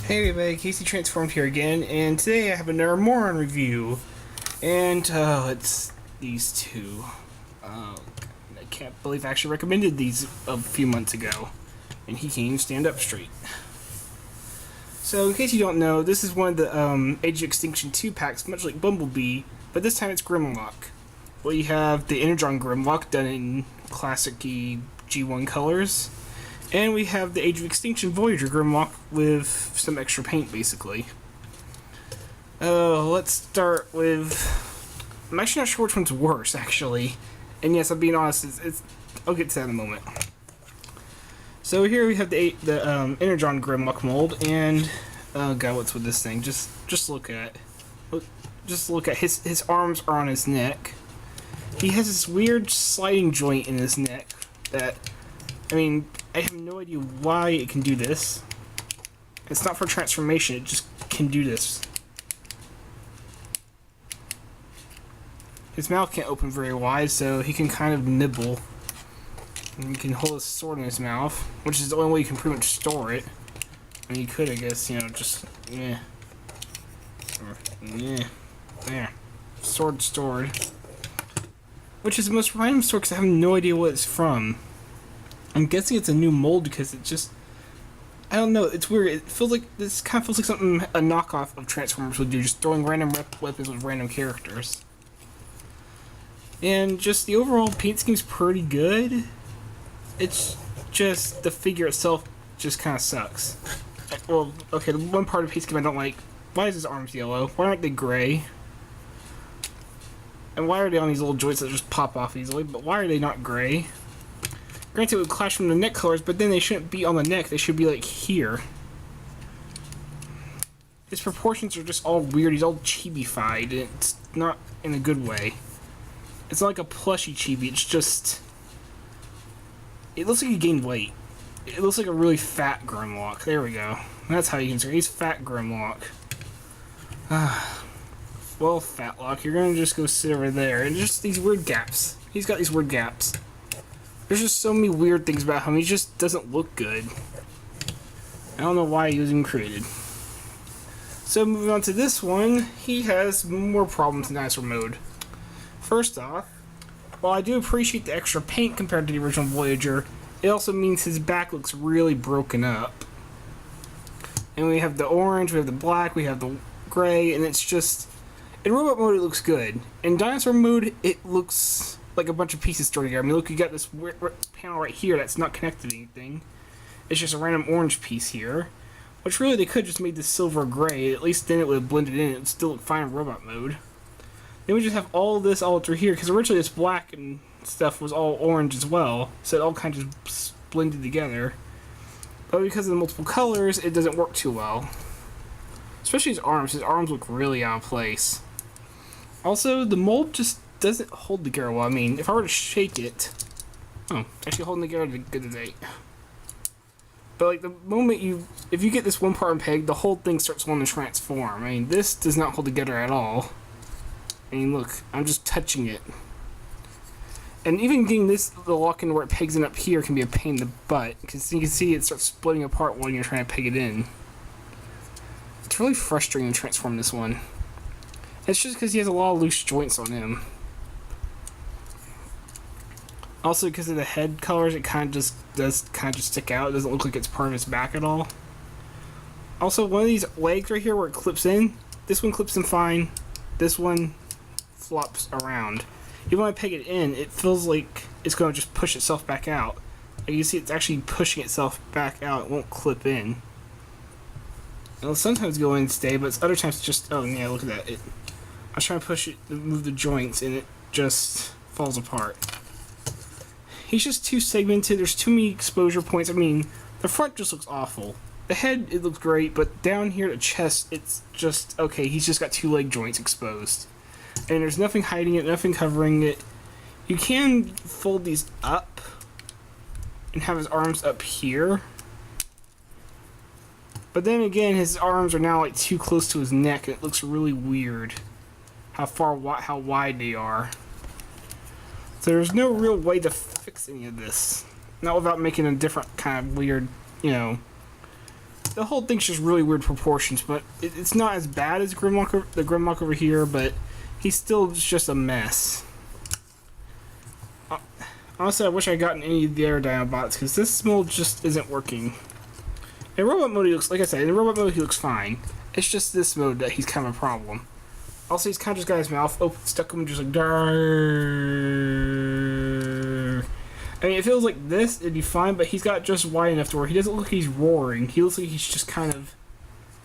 Hey everybody, Casey Transformed here again, and today I have another Moron review. And, it's these two. I can't believe I actually recommended these a few months ago. And he can't even stand up straight. So, in case you don't know, this is one of the Age of Extinction 2 packs, much like Bumblebee, but this time it's Grimlock. Well, you have the Energon Grimlock done in classic-y G1 colors. And we have the Age of Extinction Voyager Grimlock with some extra paint, basically. Let's start with... I'm actually not sure which one's worse, actually. And yes, I'm being honest, I'll get to that in a moment. So here we have the Energon Grimlock mold, and... Oh god, what's with this thing? Just look at it. Just look at his arms are on his neck. He has this weird sliding joint in his neck that... I mean... I have no idea why it can do this. It's not for transformation, it just can do this. His mouth can't open very wide, so he can kind of nibble. And he can hold his sword in his mouth, which is the only way you can pretty much store it. And you could, I guess, you know, just, yeah. Or, yeah. There. Sword stored. Which is the most random sword because I have no idea what it's from. I'm guessing it's a new mold because it just... I don't know, it's weird. It feels like... This kind of feels like something a knockoff of Transformers would do, just throwing random weapons with random characters. And just the overall paint scheme's pretty good. It's just the figure itself just kind of sucks. Well, okay, the one part of the paint scheme I don't like... Why is his arms yellow? Why aren't they gray? And why are they on these little joints that just pop off easily? But why are they not gray? Granted, it would clash from the neck colors, but then they shouldn't be on the neck. They should be, like, here. His proportions are just all weird. He's all chibi-fied, and it's not in a good way. It's not like a plushy chibi. It's just... It looks like he gained weight. It looks like a really fat Grimlock. There we go. That's how you can say he's fat Grimlock. Well, Fatlock, you're gonna just go sit over there. And just these weird gaps. He's got these weird gaps. There's just so many weird things about him. He just doesn't look good. I don't know why he was even created. So moving on to this one, he has more problems in Dinosaur mode. First off, while I do appreciate the extra paint compared to the original Voyager, it also means his back looks really broken up. And we have the orange, we have the black, we have the gray, and it's just... In robot mode it looks good. In dinosaur mode it looks... like a bunch of pieces stored together. I mean, look, you got this weird panel right here that's not connected to anything. It's just a random orange piece here. Which really, they could just made this silver gray. At least then it would have blended in. It would still look fine in robot mode. Then we just have all this all through here, because originally this black and stuff was all orange as well. So it all kind of just blended together. But because of the multiple colors, it doesn't work too well. Especially his arms. His arms look really out of place. Also, the mold just doesn't hold together well. I mean, if I were to shake it... Oh, it's actually holding together good today. But, like, the moment you... If you get this one part pegged, the whole thing starts wanting to transform. I mean, this does not hold together at all. I mean, look, I'm just touching it. And even getting this, the lock in where it pegs in up here can be a pain in the butt. Because you can see it starts splitting apart when you're trying to peg it in. It's really frustrating to transform this one. It's just because he has a lot of loose joints on him. Also, because of the head colors, it kind of just does stick out. It doesn't look like it's part of his back at all. Also, one of these legs right here where it clips in, this one clips in fine. This one flops around. Even when I peg it in, it feels like it's going to just push itself back out. Like you see, it's actually pushing itself back out. It won't clip in. It'll sometimes go in and stay, but other times it's just... Oh, yeah, look at that. I was trying to push it to move the joints, and it just falls apart. He's just too segmented. There's too many exposure points. I mean, the front just looks awful. The head, it looks great, but down here, the chest, it's just... Okay, he's just got two leg joints exposed. And there's nothing hiding it, nothing covering it. You can fold these up and have his arms up here. But then again, his arms are now like too close to his neck, and it looks really weird. How wide they are. So there's no real way to fix any of this. Not without making a different kind of weird, you know, the whole thing's just really weird proportions, but it's not as bad as Grimlock, the Grimlock over here, but he's still just a mess. Honestly, I wish I had gotten any of the other Dinobots, because this mold just isn't working. In robot mode, he looks, like I said, in robot mode, he looks fine. It's just this mode that he's kind of a problem. Also, he's kind of just got his mouth open, stuck him, just like, Darrrr. I mean, it feels like this, it'd be fine, but he's got just wide enough to where he doesn't look like he's roaring. He looks like he's just kind of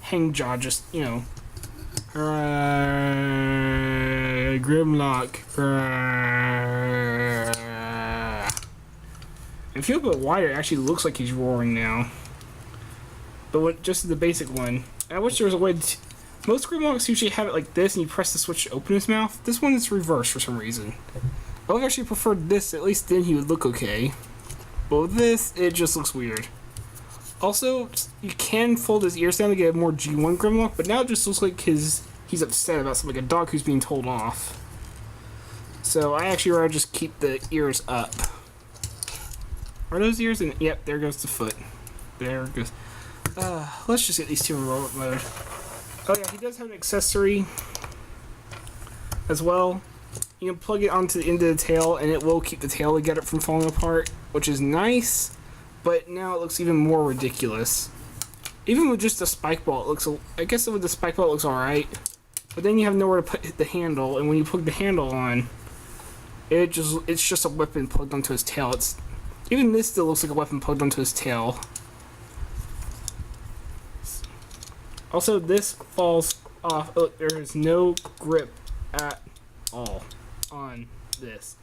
hang-jaw, just, you know. Grimlock. If you look a bit wider, it actually looks like he's roaring now. But what, just the basic one. I wish there was a way to... Most Grimlocks usually have it like this, and you press the switch to open his mouth. This one is reversed for some reason. I would actually preferred this, at least then he would look okay. But with this, it just looks weird. Also, you can fold his ears down to get a more G1 Grimlock, but now it just looks like he's upset about something, like a dog who's being told off. So I actually rather just keep the ears up. Are those ears? And yep, there goes the foot. There it goes. Let's just get these two in robot mode. Oh yeah, he does have an accessory as well. You can plug it onto the end of the tail, and it will keep the tail to get it from falling apart, which is nice. But now it looks even more ridiculous. Even with just a spike ball, it looks. I guess with the spike ball, it looks all right. But then you have nowhere to put the handle, and when you plug the handle on, it's just a weapon plugged onto his tail. Even this still looks like a weapon plugged onto his tail. Also, this falls off. Look, there is no grip at all on this.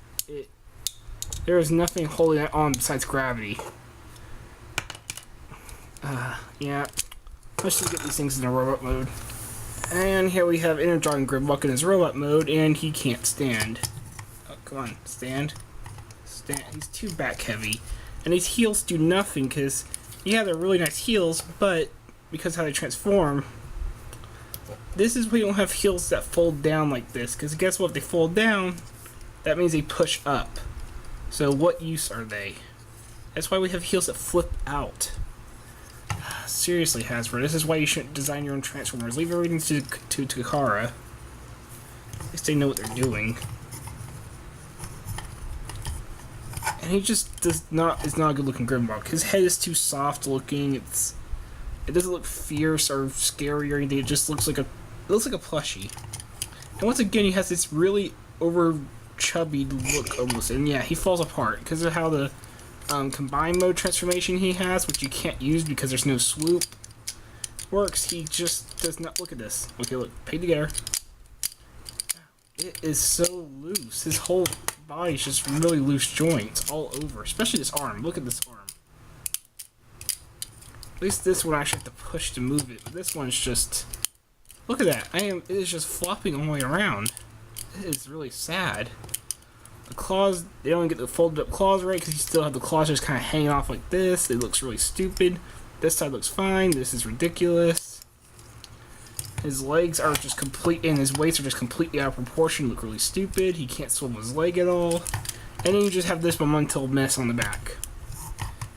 There is nothing holding it on besides gravity. Yeah. Let's just get these things in a robot mode. And here we have Energon Grimlock in his robot mode, and he can't stand. Oh, come on, stand. Stand. He's too back heavy. And these heels do nothing, because, yeah, they're really nice heels, but because how they transform, this is why you don't have heels that fold down like this, because guess what, if they fold down, that means they push up. So what use are they? That's why we have heels that flip out. Seriously, Hasbro, this is why you shouldn't design your own Transformers. Leave everything to Takara. At least they know what they're doing. And he just is not a good looking Grimlock. His head is too soft looking. It doesn't look fierce or scary or anything. It just looks like a plushie. And once again, he has this really over chubby look almost. And yeah, he falls apart because of how the combined mode transformation he has, which you can't use because there's no swoop, works. He just does not. Look at this. Okay, look, pay together. It is so loose. His whole body's just really loose joints all over, especially this arm. Look at this arm. At least this one I actually have to push to move it, but this one's just... Look at that. It is just flopping all the way around. It is really sad. The claws, they don't get the folded up claws right because you still have the claws just kind of hanging off like this. It looks really stupid. This side looks fine. This is ridiculous. His legs are just complete, and his weights are just completely out of proportion. Look really stupid. He can't swivel his leg at all. And then you just have this momental mess on the back.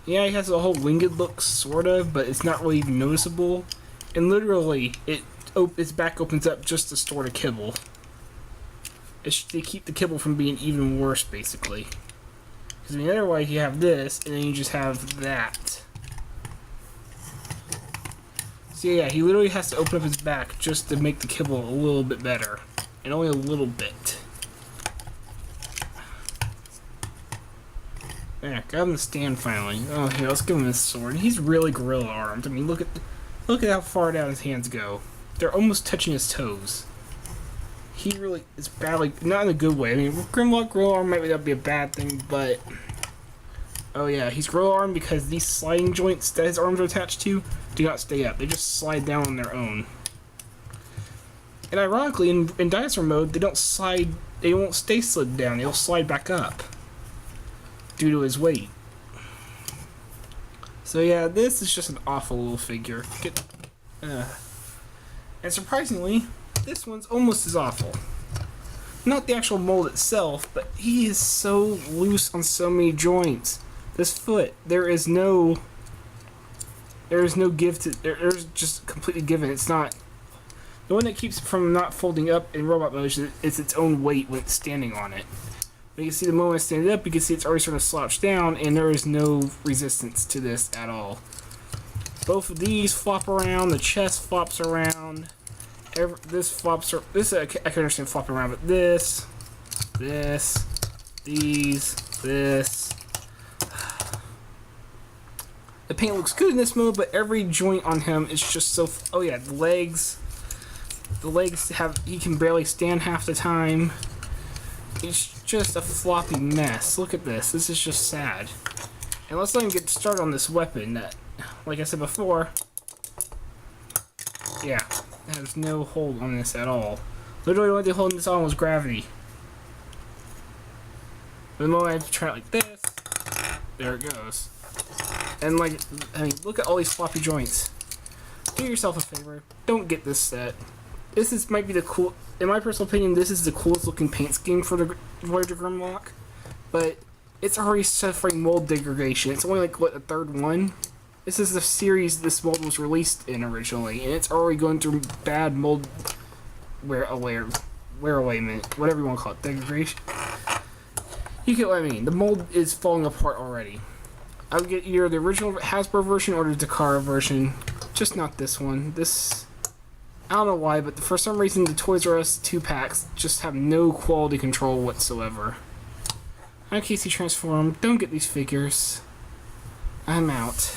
Yeah, he has a whole winged look, sort of, but it's not really even noticeable. And literally, its back opens up just to store the kibble. They keep the kibble from being even worse, basically. Because I mean, otherwise you have this, and then you just have that. So yeah, he literally has to open up his back just to make the kibble a little bit better. And only a little bit. There, got him to stand finally. Oh, here, let's give him his sword. He's really gorilla armed. I mean, look at how far down his hands go. They're almost touching his toes. He really is badly, not in a good way. I mean, Grimlock gorilla arm might not be a bad thing, but oh yeah, he's gorilla armed because these sliding joints that his arms are attached to do not stay up. They just slide down on their own. And ironically, in dinosaur mode, they don't slide. They won't stay slid down. They'll slide back up due to his weight. So yeah, this is just an awful little figure. And surprisingly, this one's almost as awful. Not the actual mold itself, but he is so loose on so many joints. This foot, there is no There is no give to. There's just completely given. It's not. The one that keeps it from not folding up in robot mode is its own weight when it's standing on it. But you can see the moment it's standing up, you can see it's already starting to slouch down, and there is no resistance to this at all. Both of these flop around. The chest flops around. This flops. This I can understand flopping around, but this, these, this. The paint looks good in this mode, but every joint on him is just so... Oh yeah, the legs. The legs have... He can barely stand half the time. It's just a floppy mess. Look at this. This is just sad. And let's not even get started on this weapon that, like I said before... Yeah, there's no hold on this at all. Literally the only thing holding this on was gravity. The moment I try it like this, there it goes. And like, I mean, look at all these floppy joints. Do yourself a favor. Don't get this set. Might be the cool... In my personal opinion, this is the coolest looking paint scheme for the Voyager Grimlock. But it's already suffering mold degradation. It's only like, what, the third one? This is the series this mold was released in originally. And it's already going through bad mold... wear away, whatever you want to call it. Degradation? You get what I mean. The mold is falling apart already. I would get either the original Hasbro version or the Takara version. Just not this one. This... I don't know why, but for some reason the Toys R Us 2-packs just have no quality control whatsoever. I'm Casey Transform. Don't get these figures. I'm out.